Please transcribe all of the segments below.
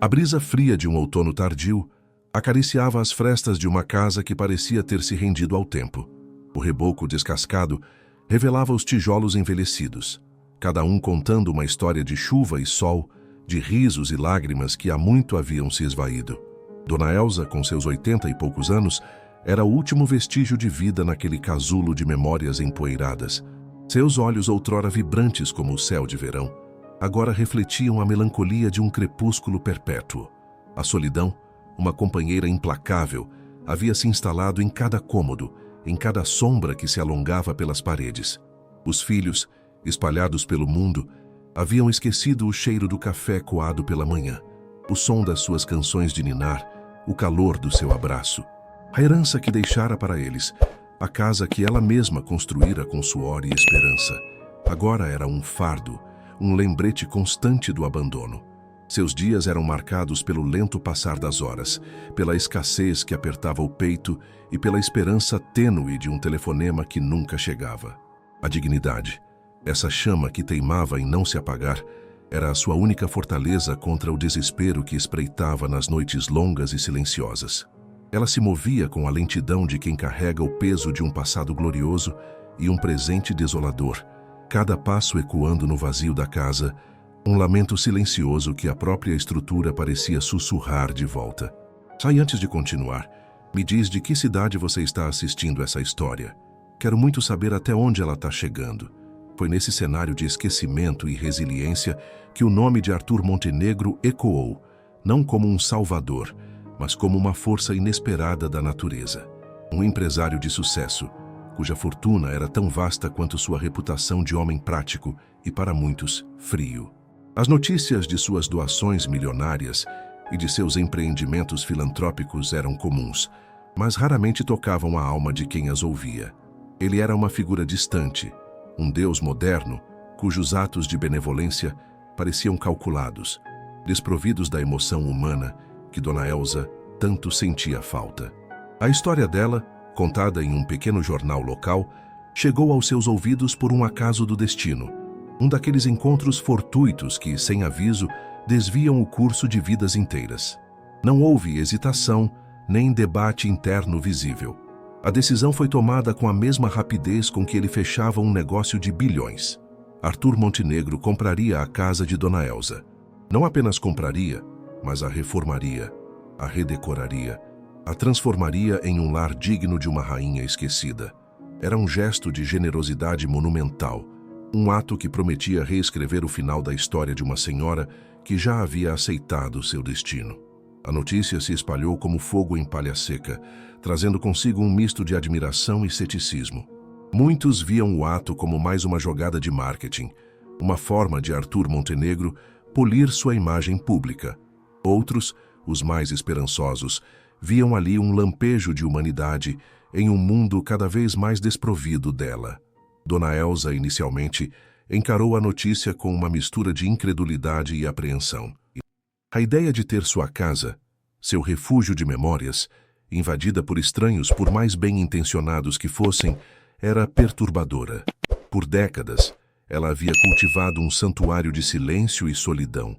A brisa fria de um outono tardio acariciava as frestas de uma casa que parecia ter se rendido ao tempo. O reboco descascado revelava os tijolos envelhecidos, cada um contando uma história de chuva e sol, de risos e lágrimas que há muito haviam se esvaído. Dona Elza, com seus 80 e poucos anos, era o último vestígio de vida naquele casulo de memórias empoeiradas. Seus olhos, outrora vibrantes como o céu de verão, agora refletiam a melancolia de um crepúsculo perpétuo. A solidão, uma companheira implacável, havia se instalado em cada cômodo, em cada sombra que se alongava pelas paredes. Os filhos, espalhados pelo mundo, haviam esquecido o cheiro do café coado pela manhã, o som das suas canções de ninar, o calor do seu abraço. A herança que deixara para eles, a casa que ela mesma construíra com suor e esperança, agora era um fardo, um lembrete constante do abandono. Seus dias eram marcados pelo lento passar das horas, pela escassez que apertava o peito e pela esperança tênue de um telefonema que nunca chegava. A dignidade, essa chama que teimava em não se apagar, era a sua única fortaleza contra o desespero que espreitava nas noites longas e silenciosas. Ela se movia com a lentidão de quem carrega o peso de um passado glorioso e um presente desolador, cada passo ecoando no vazio da casa, um lamento silencioso que a própria estrutura parecia sussurrar de volta. Sai, antes de continuar, me diz de que cidade você está assistindo essa história. Quero muito saber até onde ela está chegando. Foi nesse cenário de esquecimento e resiliência que o nome de Arthur Montenegro ecoou, não como um salvador, mas como uma força inesperada da natureza. Um empresário de sucesso, cuja fortuna era tão vasta quanto sua reputação de homem prático e, para muitos, frio. As notícias de suas doações milionárias e de seus empreendimentos filantrópicos eram comuns, mas raramente tocavam a alma de quem as ouvia. Ele era uma figura distante, um deus moderno, cujos atos de benevolência pareciam calculados, desprovidos da emoção humana que Dona Elza tanto sentia falta. A história dela, contada em um pequeno jornal local, chegou aos seus ouvidos por um acaso do destino, um daqueles encontros fortuitos que, sem aviso, desviam o curso de vidas inteiras. Não houve hesitação, nem debate interno visível. A decisão foi tomada com a mesma rapidez com que ele fechava um negócio de bilhões. Arthur Montenegro compraria a casa de Dona Elza. Não apenas compraria, mas a reformaria, a redecoraria, a transformaria em um lar digno de uma rainha esquecida. Era um gesto de generosidade monumental, um ato que prometia reescrever o final da história de uma senhora que já havia aceitado seu destino. A notícia se espalhou como fogo em palha seca, trazendo consigo um misto de admiração e ceticismo. Muitos viam o ato como mais uma jogada de marketing, uma forma de Arthur Montenegro polir sua imagem pública. Outros, os mais esperançosos, viam ali um lampejo de humanidade em um mundo cada vez mais desprovido dela. Dona Elza, inicialmente, encarou a notícia com uma mistura de incredulidade e apreensão. A ideia de ter sua casa, seu refúgio de memórias, invadida por estranhos por mais bem-intencionados que fossem, era perturbadora. Por décadas, ela havia cultivado um santuário de silêncio e solidão,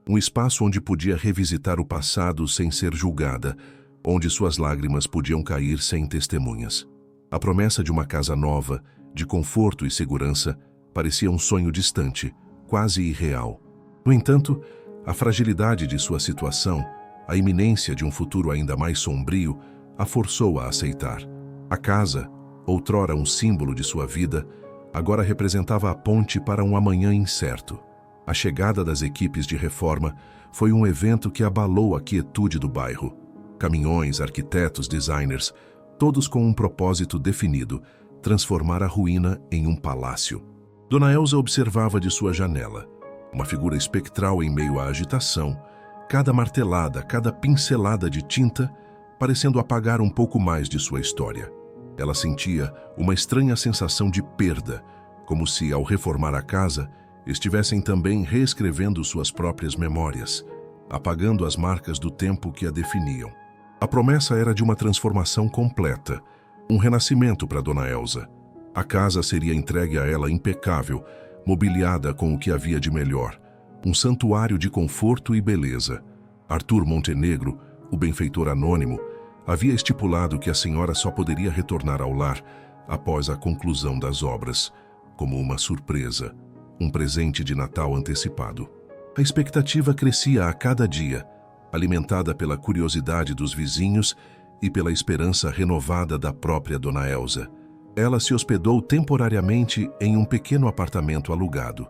um espaço onde podia revisitar o passado sem ser julgada, onde suas lágrimas podiam cair sem testemunhas. A promessa de uma casa nova, de conforto e segurança, parecia um sonho distante, quase irreal. No entanto, a fragilidade de sua situação, a iminência de um futuro ainda mais sombrio, a forçou a aceitar. A casa, outrora um símbolo de sua vida, agora representava a ponte para um amanhã incerto. A chegada das equipes de reforma foi um evento que abalou a quietude do bairro. Caminhões, arquitetos, designers, todos com um propósito definido, transformar a ruína em um palácio. Dona Elza observava de sua janela, uma figura espectral em meio à agitação, cada martelada, cada pincelada de tinta, parecendo apagar um pouco mais de sua história. Ela sentia uma estranha sensação de perda, como se, ao reformar a casa, estivessem também reescrevendo suas próprias memórias, apagando as marcas do tempo que a definiam. A promessa era de uma transformação completa, um renascimento para Dona Elza. A casa seria entregue a ela impecável, mobiliada com o que havia de melhor, um santuário de conforto e beleza. Arthur Montenegro, o benfeitor anônimo, havia estipulado que a senhora só poderia retornar ao lar após a conclusão das obras, como uma surpresa, um presente de Natal antecipado. A expectativa crescia a cada dia, alimentada pela curiosidade dos vizinhos e pela esperança renovada da própria Dona Elza. Ela se hospedou temporariamente em um pequeno apartamento alugado,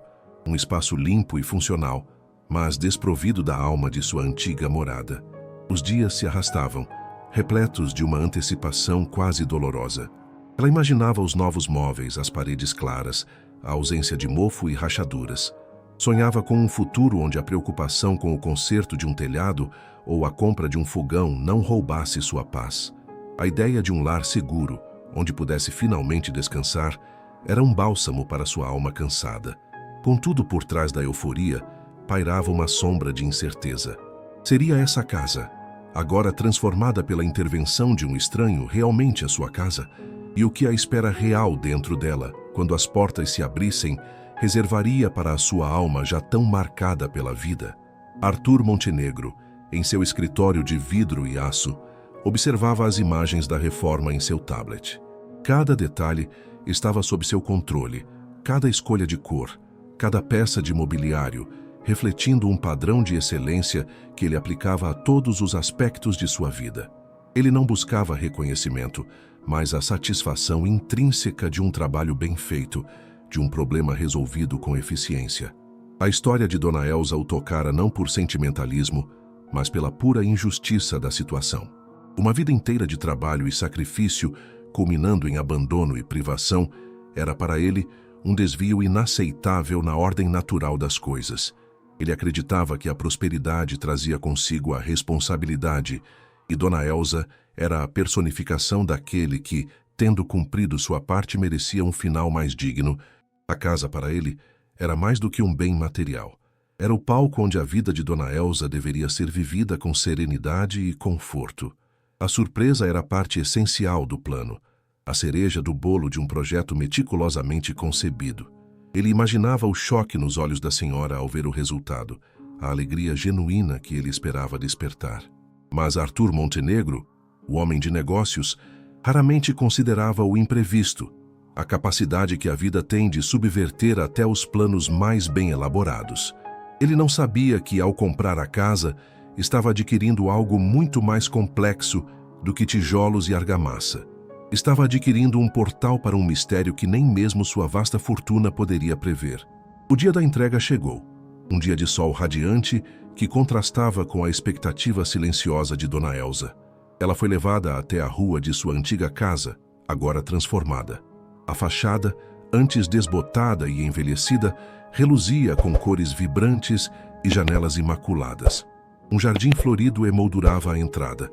um espaço limpo e funcional, mas desprovido da alma de sua antiga morada. Os dias se arrastavam, repletos de uma antecipação quase dolorosa. Ela imaginava os novos móveis, as paredes claras, a ausência de mofo e rachaduras. Sonhava com um futuro onde a preocupação com o conserto de um telhado ou a compra de um fogão não roubasse sua paz. A ideia de um lar seguro, onde pudesse finalmente descansar, era um bálsamo para sua alma cansada. Contudo, por trás da euforia, pairava uma sombra de incerteza. Seria essa casa, agora transformada pela intervenção de um estranho, realmente a sua casa? E o que a espera real dentro dela, quando as portas se abrissem, reservaria para a sua alma já tão marcada pela vida? Arthur Montenegro, em seu escritório de vidro e aço, observava as imagens da reforma em seu tablet. Cada detalhe estava sob seu controle, cada escolha de cor, cada peça de mobiliário, refletindo um padrão de excelência que ele aplicava a todos os aspectos de sua vida. Ele não buscava reconhecimento, mas a satisfação intrínseca de um trabalho bem feito, de um problema resolvido com eficiência. A história de Dona Elza o tocara não por sentimentalismo, mas pela pura injustiça da situação. Uma vida inteira de trabalho e sacrifício, culminando em abandono e privação, era para ele um desvio inaceitável na ordem natural das coisas. Ele acreditava que a prosperidade trazia consigo a responsabilidade, e Dona Elza era a personificação daquele que, tendo cumprido sua parte, merecia um final mais digno. A casa, para ele, era mais do que um bem material. Era o palco onde a vida de Dona Elza deveria ser vivida com serenidade e conforto. A surpresa era a parte essencial do plano, a cereja do bolo de um projeto meticulosamente concebido. Ele imaginava o choque nos olhos da senhora ao ver o resultado, a alegria genuína que ele esperava despertar. Mas Arthur Montenegro, o homem de negócios, raramente considerava o imprevisto, a capacidade que a vida tem de subverter até os planos mais bem elaborados. Ele não sabia que, ao comprar a casa, estava adquirindo algo muito mais complexo do que tijolos e argamassa. Estava adquirindo um portal para um mistério que nem mesmo sua vasta fortuna poderia prever. O dia da entrega chegou, um dia de sol radiante que contrastava com a expectativa silenciosa de Dona Elza. Ela foi levada até a rua de sua antiga casa, agora transformada. A fachada, antes desbotada e envelhecida, reluzia com cores vibrantes e janelas imaculadas. Um jardim florido emoldurava a entrada,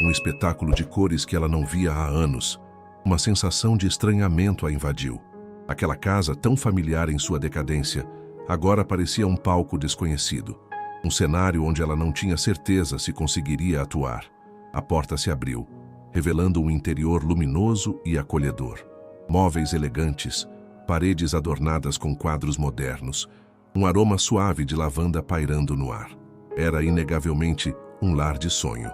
um espetáculo de cores que ela não via há anos. Uma sensação de estranhamento a invadiu. Aquela casa, tão familiar em sua decadência, agora parecia um palco desconhecido. Um cenário onde ela não tinha certeza se conseguiria atuar. A porta se abriu, revelando um interior luminoso e acolhedor. Móveis elegantes, paredes adornadas com quadros modernos, um aroma suave de lavanda pairando no ar. Era inegavelmente um lar de sonho.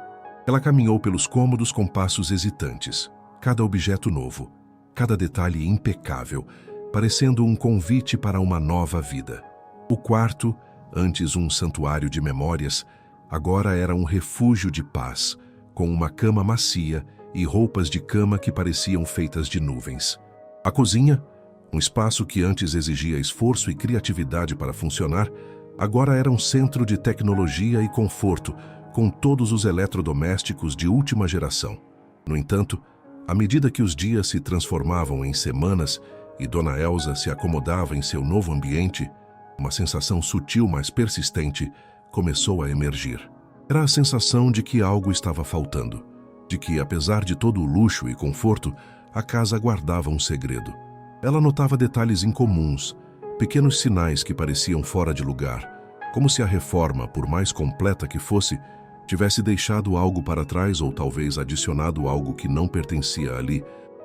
Ela caminhou pelos cômodos com passos hesitantes, cada objeto novo, cada detalhe impecável, parecendo um convite para uma nova vida. O quarto, antes um santuário de memórias, agora era um refúgio de paz, com uma cama macia e roupas de cama que pareciam feitas de nuvens. A cozinha, um espaço que antes exigia esforço e criatividade para funcionar, agora era um centro de tecnologia e conforto, com todos os eletrodomésticos de última geração. No entanto, à medida que os dias se transformavam em semanas e Dona Elza se acomodava em seu novo ambiente, uma sensação sutil, mas persistente, começou a emergir. Era a sensação de que algo estava faltando, de que, apesar de todo o luxo e conforto, a casa guardava um segredo. Ela notava detalhes incomuns, pequenos sinais que pareciam fora de lugar, como se a reforma, por mais completa que fosse, tivesse deixado algo para trás ou talvez adicionado algo que não pertencia ali.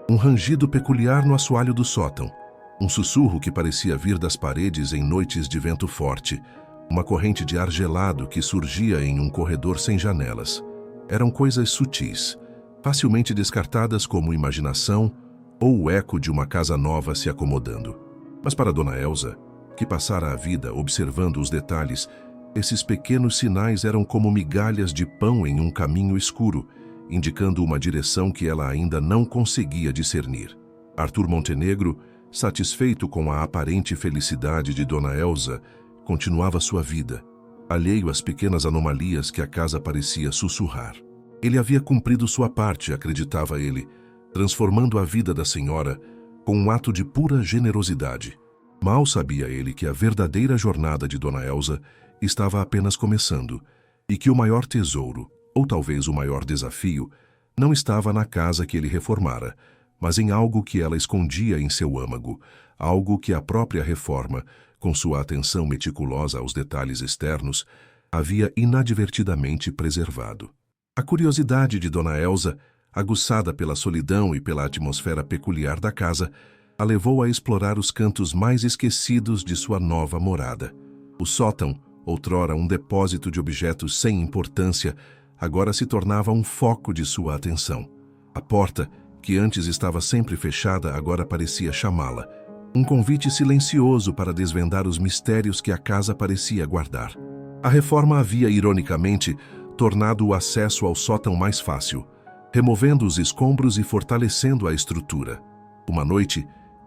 Um rangido peculiar no assoalho do sótão, um sussurro que parecia vir das paredes em noites de vento forte, uma corrente de ar gelado que surgia em um corredor sem janelas. Eram coisas sutis, facilmente descartadas como imaginação ou o eco de uma casa nova se acomodando. Mas para Dona Elsa, que passara a vida observando os detalhes, esses pequenos sinais eram como migalhas de pão em um caminho escuro, indicando uma direção que ela ainda não conseguia discernir. Arthur Montenegro, satisfeito com a aparente felicidade de Dona Elsa, continuava sua vida, alheio às pequenas anomalias que a casa parecia sussurrar. Ele havia cumprido sua parte, acreditava ele, transformando a vida da senhora com um ato de pura generosidade. Mal sabia ele que a verdadeira jornada de Dona Elsa estava apenas começando e que o maior tesouro, ou talvez o maior desafio, não estava na casa que ele reformara, mas em algo que ela escondia em seu âmago, algo que a própria reforma, com sua atenção meticulosa aos detalhes externos, havia inadvertidamente preservado. A curiosidade de Dona Elsa, aguçada pela solidão e pela atmosfera peculiar da casa, a levou a explorar os cantos mais esquecidos de sua nova morada. O sótão, outrora um depósito de objetos sem importância, agora se tornava um foco de sua atenção. A porta, que antes estava sempre fechada, agora parecia chamá-la. Um convite silencioso para desvendar os mistérios que a casa parecia guardar. A reforma havia, ironicamente, tornado o acesso ao sótão mais fácil, removendo os escombros e fortalecendo a estrutura. Uma noite,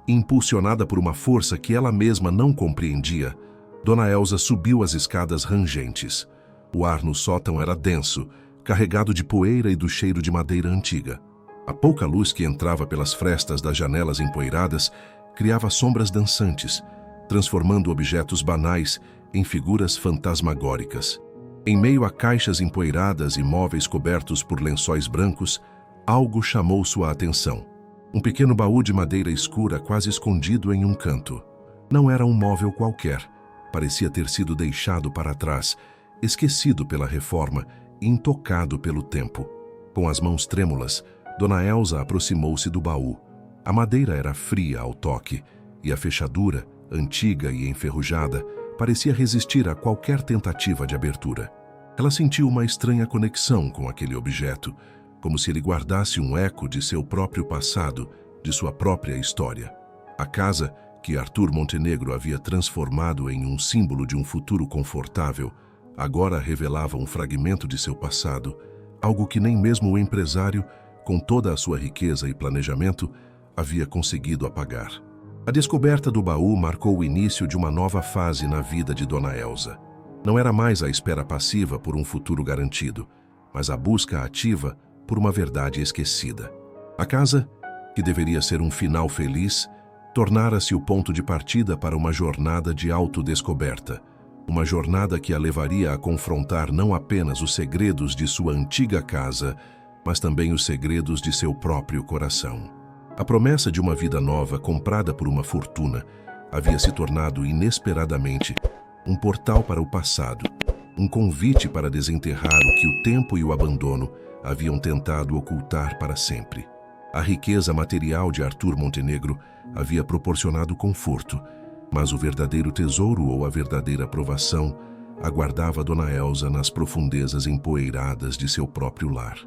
impulsionada por uma força que ela mesma não compreendia, Dona Elsa subiu as escadas rangentes. O ar no sótão era denso, carregado de poeira e do cheiro de madeira antiga. A pouca luz que entrava pelas frestas das janelas empoeiradas criava sombras dançantes, transformando objetos banais em figuras fantasmagóricas. Em meio a caixas empoeiradas e móveis cobertos por lençóis brancos, algo chamou sua atenção. Um pequeno baú de madeira escura quase escondido em um canto. Não era um móvel qualquer. Parecia ter sido deixado para trás, esquecido pela reforma e intocado pelo tempo. Com as mãos trêmulas, Dona Elsa aproximou-se do baú. A madeira era fria ao toque, e a fechadura, antiga e enferrujada, parecia resistir a qualquer tentativa de abertura. Ela sentiu uma estranha conexão com aquele objeto, como se ele guardasse um eco de seu próprio passado, de sua própria história. A casa, que Arthur Montenegro havia transformado em um símbolo de um futuro confortável, agora revelava um fragmento de seu passado, algo que nem mesmo o empresário, com toda a sua riqueza e planejamento, havia conseguido apagar. A descoberta do baú marcou o início de uma nova fase na vida de Dona Elsa. Não era mais a espera passiva por um futuro garantido, mas a busca ativa por uma verdade esquecida. A casa, que deveria ser um final feliz, tornara-se o ponto de partida para uma jornada de autodescoberta, uma jornada que a levaria a confrontar não apenas os segredos de sua antiga casa, mas também os segredos de seu próprio coração. A promessa de uma vida nova comprada por uma fortuna havia se tornado inesperadamente um portal para o passado, um convite para desenterrar o que o tempo e o abandono haviam tentado ocultar para sempre. A riqueza material de Arthur Montenegro havia proporcionado conforto, mas o verdadeiro tesouro ou a verdadeira provação aguardava Dona Elsa nas profundezas empoeiradas de seu próprio lar.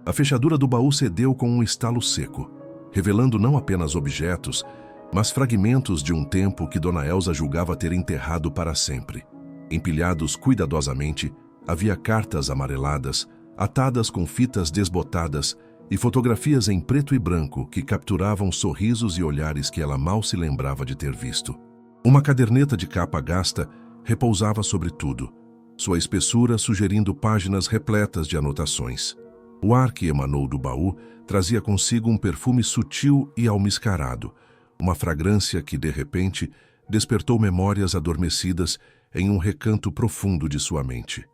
A fechadura do baú cedeu com um estalo seco, revelando não apenas objetos, mas fragmentos de um tempo que Dona Elsa julgava ter enterrado para sempre. Empilhados cuidadosamente, havia cartas amareladas, atadas com fitas desbotadas e fotografias em preto e branco que capturavam sorrisos e olhares que ela mal se lembrava de ter visto. Uma caderneta de capa gasta repousava sobre tudo, sua espessura sugerindo páginas repletas de anotações. O ar que emanou do baú trazia consigo um perfume sutil e almiscarado, uma fragrância que, de repente, despertou memórias adormecidas em um recanto profundo de sua mente.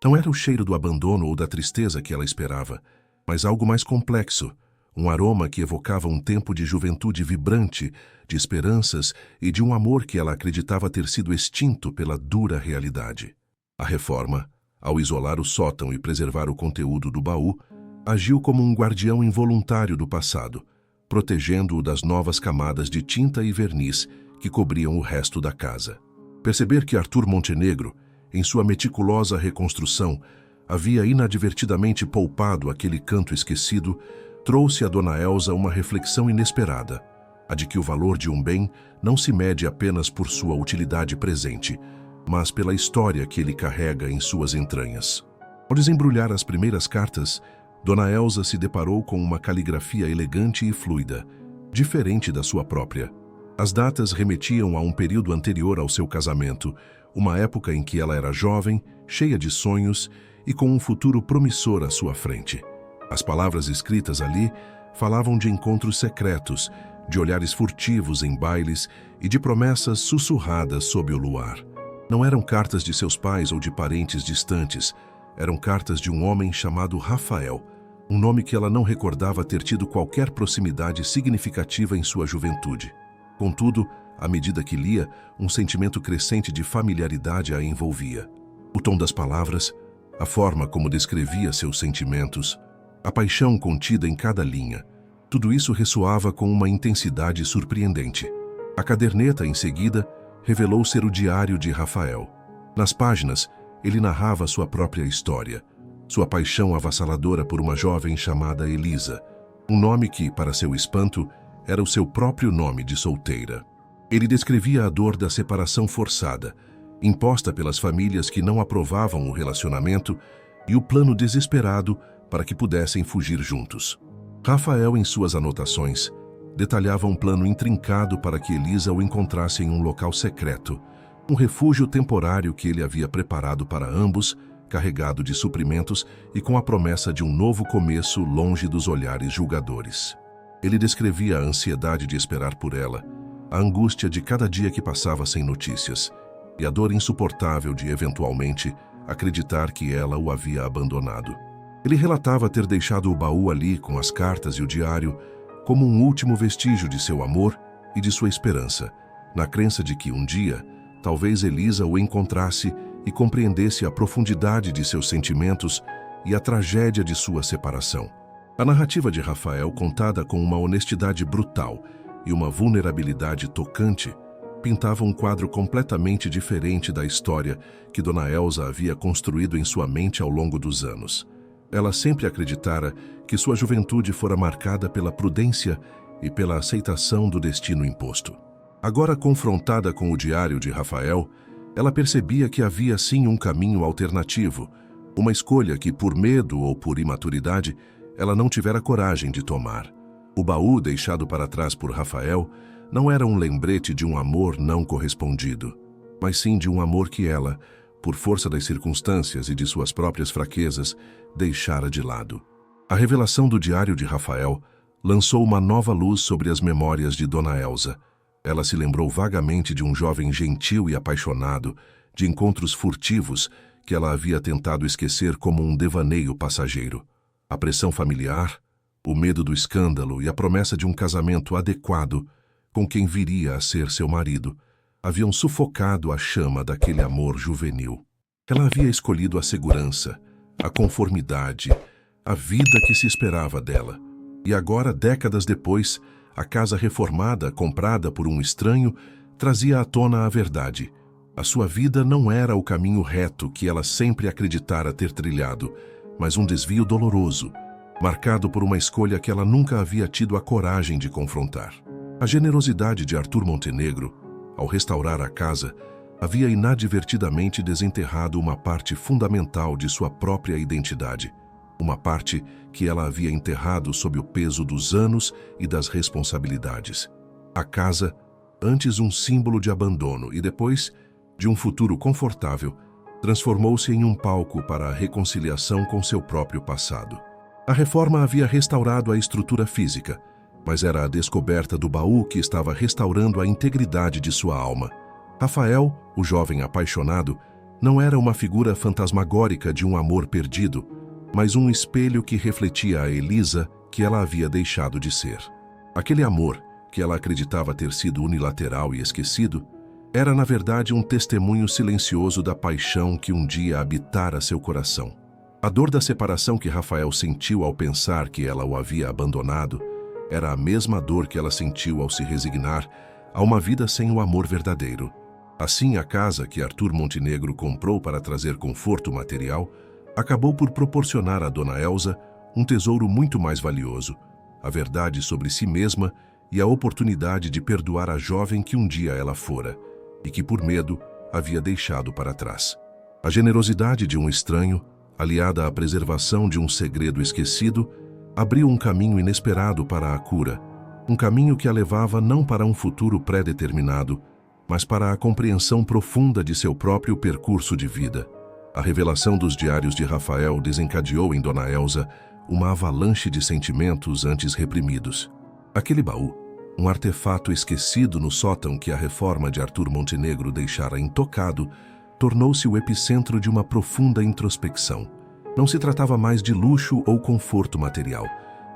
Não era o cheiro do abandono ou da tristeza que ela esperava, mas algo mais complexo, um aroma que evocava um tempo de juventude vibrante, de esperanças e de um amor que ela acreditava ter sido extinto pela dura realidade. A reforma, ao isolar o sótão e preservar o conteúdo do baú, agiu como um guardião involuntário do passado, protegendo-o das novas camadas de tinta e verniz que cobriam o resto da casa. Perceber que Arthur Montenegro, em sua meticulosa reconstrução, havia inadvertidamente poupado aquele canto esquecido, trouxe a Dona Elsa uma reflexão inesperada, a de que o valor de um bem não se mede apenas por sua utilidade presente, mas pela história que ele carrega em suas entranhas. Ao desembrulhar as primeiras cartas, Dona Elsa se deparou com uma caligrafia elegante e fluida, diferente da sua própria. As datas remetiam a um período anterior ao seu casamento, uma época em que ela era jovem, cheia de sonhos e com um futuro promissor à sua frente. As palavras escritas ali falavam de encontros secretos, de olhares furtivos em bailes e de promessas sussurradas sob o luar. Não eram cartas de seus pais ou de parentes distantes, eram cartas de um homem chamado Rafael, um nome que ela não recordava ter tido qualquer proximidade significativa em sua juventude. Contudo, à medida que lia, um sentimento crescente de familiaridade a envolvia. O tom das palavras, a forma como descrevia seus sentimentos, a paixão contida em cada linha, tudo isso ressoava com uma intensidade surpreendente. A caderneta, em seguida, revelou ser o diário de Rafael. Nas páginas, ele narrava sua própria história, sua paixão avassaladora por uma jovem chamada Elisa, um nome que, para seu espanto, era o seu próprio nome de solteira. Ele descrevia a dor da separação forçada, imposta pelas famílias que não aprovavam o relacionamento, e o plano desesperado para que pudessem fugir juntos. Rafael, em suas anotações, detalhava um plano intrincado para que Elisa o encontrasse em um local secreto, um refúgio temporário que ele havia preparado para ambos, carregado de suprimentos e com a promessa de um novo começo longe dos olhares julgadores. Ele descrevia a ansiedade de esperar por ela, a angústia de cada dia que passava sem notícias e a dor insuportável de, eventualmente, acreditar que ela o havia abandonado. Ele relatava ter deixado o baú ali com as cartas e o diário como um último vestígio de seu amor e de sua esperança, na crença de que um dia, talvez Elisa o encontrasse e compreendesse a profundidade de seus sentimentos e a tragédia de sua separação. A narrativa de Rafael, contada com uma honestidade brutal e uma vulnerabilidade tocante, pintava um quadro completamente diferente da história que Dona Elsa havia construído em sua mente ao longo dos anos. Ela sempre acreditara que sua juventude fora marcada pela prudência e pela aceitação do destino imposto. Agora, confrontada com o diário de Rafael, ela percebia que havia sim um caminho alternativo, uma escolha que, por medo ou por imaturidade, ela não tivera coragem de tomar. O baú deixado para trás por Rafael não era um lembrete de um amor não correspondido, mas sim de um amor que ela, por força das circunstâncias e de suas próprias fraquezas, deixara de lado. A revelação do diário de Rafael lançou uma nova luz sobre as memórias de Dona Elsa. Ela se lembrou vagamente de um jovem gentil e apaixonado, de encontros furtivos que ela havia tentado esquecer como um devaneio passageiro. A pressão familiar, o medo do escândalo e a promessa de um casamento adequado com quem viria a ser seu marido haviam sufocado a chama daquele amor juvenil. Ela havia escolhido a segurança, a conformidade, a vida que se esperava dela. E agora, décadas depois, a casa reformada, comprada por um estranho, trazia à tona a verdade. A sua vida não era o caminho reto que ela sempre acreditara ter trilhado, mas um desvio doloroso, marcado por uma escolha que ela nunca havia tido a coragem de confrontar. A generosidade de Arthur Montenegro, ao restaurar a casa, havia inadvertidamente desenterrado uma parte fundamental de sua própria identidade, uma parte que ela havia enterrado sob o peso dos anos e das responsabilidades. A casa, antes um símbolo de abandono e depois de um futuro confortável, transformou-se em um palco para a reconciliação com seu próprio passado. A reforma havia restaurado a estrutura física, mas era a descoberta do baú que estava restaurando a integridade de sua alma. Rafael, o jovem apaixonado, não era uma figura fantasmagórica de um amor perdido, mas um espelho que refletia a Elisa que ela havia deixado de ser. Aquele amor, que ela acreditava ter sido unilateral e esquecido, era na verdade um testemunho silencioso da paixão que um dia habitara seu coração. A dor da separação que Rafael sentiu ao pensar que ela o havia abandonado era a mesma dor que ela sentiu ao se resignar a uma vida sem o amor verdadeiro. Assim, a casa que Arthur Montenegro comprou para trazer conforto material acabou por proporcionar a Dona Elsa um tesouro muito mais valioso, a verdade sobre si mesma e a oportunidade de perdoar a jovem que um dia ela fora e que, por medo, havia deixado para trás. A generosidade de um estranho, aliada à preservação de um segredo esquecido, abriu um caminho inesperado para a cura, um caminho que a levava não para um futuro pré-determinado, mas para a compreensão profunda de seu próprio percurso de vida. A revelação dos diários de Rafael desencadeou em Dona Elsa uma avalanche de sentimentos antes reprimidos. Aquele baú, um artefato esquecido no sótão que a reforma de Arthur Montenegro deixara intocado, tornou-se o epicentro de uma profunda introspecção. Não se tratava mais de luxo ou conforto material,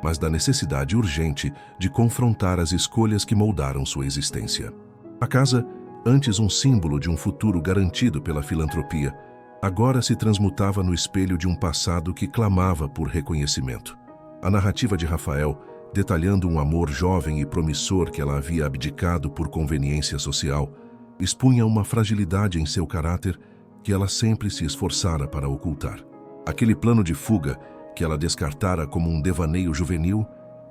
mas da necessidade urgente de confrontar as escolhas que moldaram sua existência. A casa, antes um símbolo de um futuro garantido pela filantropia, agora se transmutava no espelho de um passado que clamava por reconhecimento. A narrativa de Rafael, detalhando um amor jovem e promissor que ela havia abdicado por conveniência social, expunha uma fragilidade em seu caráter que ela sempre se esforçara para ocultar. Aquele plano de fuga, que ela descartara como um devaneio juvenil,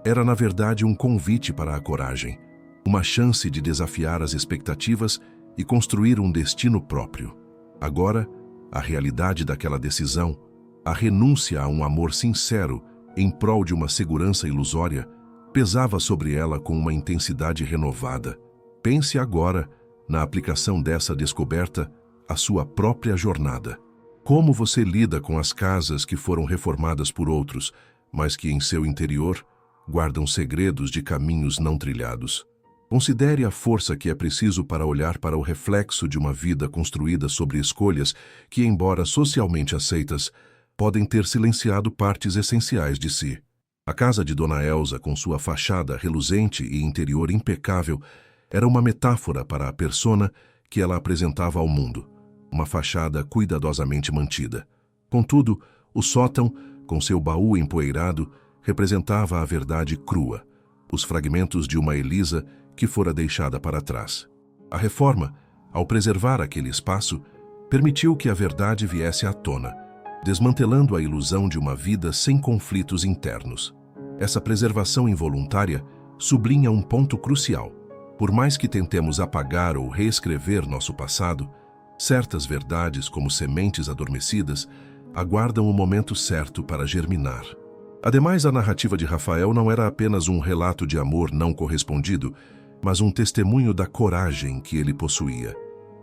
era na verdade um convite para a coragem, uma chance de desafiar as expectativas e construir um destino próprio. Agora, a realidade daquela decisão, a renúncia a um amor sincero em prol de uma segurança ilusória, pesava sobre ela com uma intensidade renovada. Pense agora, na aplicação dessa descoberta, a sua própria jornada. Como você lida com as casas que foram reformadas por outros, mas que em seu interior guardam segredos de caminhos não trilhados? Considere a força que é preciso para olhar para o reflexo de uma vida construída sobre escolhas que, embora socialmente aceitas, podem ter silenciado partes essenciais de si. A casa de Dona Elsa, com sua fachada reluzente e interior impecável, era uma metáfora para a persona que ela apresentava ao mundo, uma fachada cuidadosamente mantida. Contudo, o sótão, com seu baú empoeirado, representava a verdade crua, os fragmentos de uma Elisa que fora deixada para trás. A reforma, ao preservar aquele espaço, permitiu que a verdade viesse à tona, desmantelando a ilusão de uma vida sem conflitos internos. Essa preservação involuntária sublinha um ponto crucial. Por mais que tentemos apagar ou reescrever nosso passado, certas verdades, como sementes adormecidas, aguardam o momento certo para germinar. Ademais, a narrativa de Rafael não era apenas um relato de amor não correspondido, mas um testemunho da coragem que ele possuía.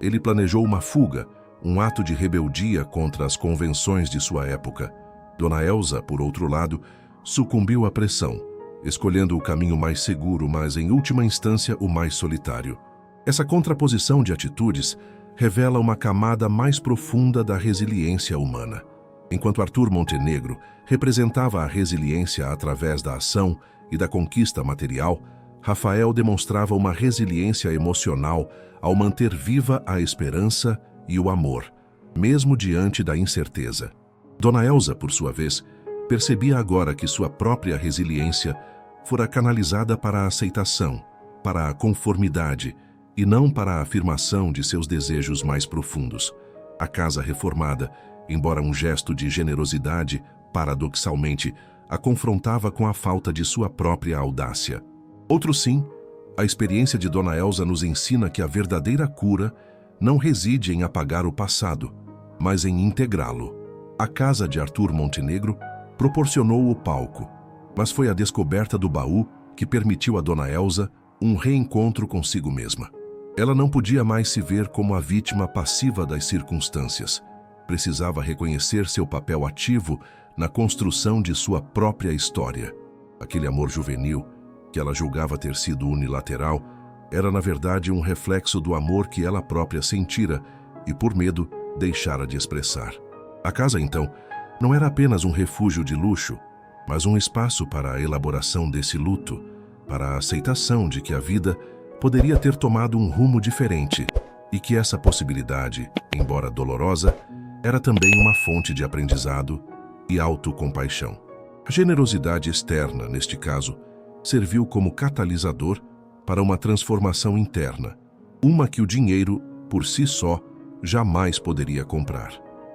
Ele planejou uma fuga, um ato de rebeldia contra as convenções de sua época. Dona Elsa, por outro lado, sucumbiu à pressão, escolhendo o caminho mais seguro, mas em última instância o mais solitário. Essa contraposição de atitudes revela uma camada mais profunda da resiliência humana. Enquanto Arthur Montenegro representava a resiliência através da ação e da conquista material, Rafael demonstrava uma resiliência emocional ao manter viva a esperança e o amor, mesmo diante da incerteza. Dona Elsa, por sua vez, percebia agora que sua própria resiliência fora canalizada para a aceitação, para a conformidade e não para a afirmação de seus desejos mais profundos. A casa reformada, embora um gesto de generosidade, paradoxalmente, a confrontava com a falta de sua própria audácia. Outro sim, a experiência de Dona Elsa nos ensina que a verdadeira cura não reside em apagar o passado, mas em integrá-lo. A casa de Arthur Montenegro proporcionou o palco, mas foi a descoberta do baú que permitiu a Dona Elsa um reencontro consigo mesma. Ela não podia mais se ver como a vítima passiva das circunstâncias. Precisava reconhecer seu papel ativo na construção de sua própria história. Aquele amor juvenil, que ela julgava ter sido unilateral, era na verdade um reflexo do amor que ela própria sentira e, por medo, deixara de expressar. A casa, então, não era apenas um refúgio de luxo, mas um espaço para a elaboração desse luto, para a aceitação de que a vida poderia ter tomado um rumo diferente e que essa possibilidade, embora dolorosa, era também uma fonte de aprendizado e autocompaixão. A generosidade externa, neste caso, serviu como catalisador para uma transformação interna, uma que o dinheiro por si só, jamais poderia comprar.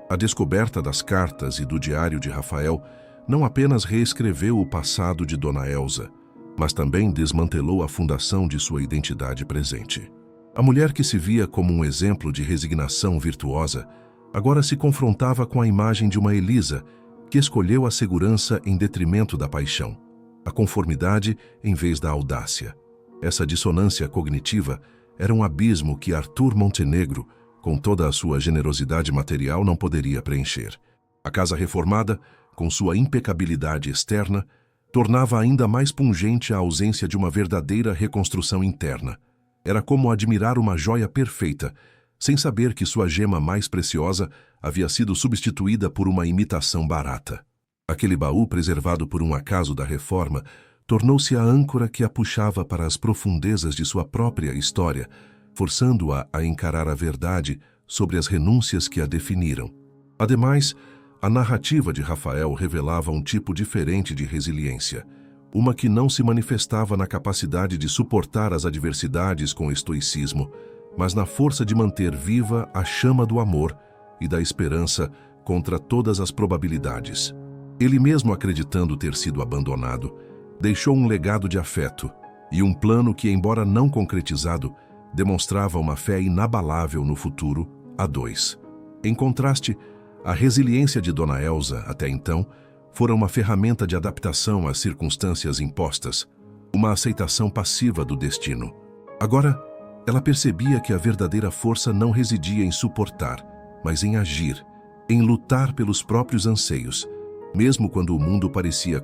A descoberta das cartas e do diário de Rafael não apenas reescreveu o passado de Dona Elsa, mas também desmantelou a fundação de sua identidade presente. A mulher que se via como um exemplo de resignação virtuosa, agora se confrontava com a imagem de uma Elisa que escolheu a segurança em detrimento da paixão, a conformidade em vez da audácia. Essa dissonância cognitiva era um abismo que Arthur Montenegro, com toda a sua generosidade material, não poderia preencher. A casa reformada, com sua impecabilidade externa, tornava ainda mais pungente a ausência de uma verdadeira reconstrução interna. Era como admirar uma joia perfeita, sem saber que sua gema mais preciosa havia sido substituída por uma imitação barata. Aquele baú, preservado por um acaso da reforma, tornou-se a âncora que a puxava para as profundezas de sua própria história, forçando-a a encarar a verdade sobre as renúncias que a definiram. Ademais, a narrativa de Rafael revelava um tipo diferente de resiliência, uma que não se manifestava na capacidade de suportar as adversidades com estoicismo, mas na força de manter viva a chama do amor e da esperança contra todas as probabilidades. Ele mesmo, acreditando ter sido abandonado, deixou um legado de afeto e um plano que, embora não concretizado, demonstrava uma fé inabalável no futuro a dois. Em contraste, a resiliência de Dona Elsa, até então, fora uma ferramenta de adaptação às circunstâncias impostas, uma aceitação passiva do destino. Agora, ela percebia que a verdadeira força não residia em suportar, mas em agir, em lutar pelos próprios anseios, mesmo quando o mundo parecia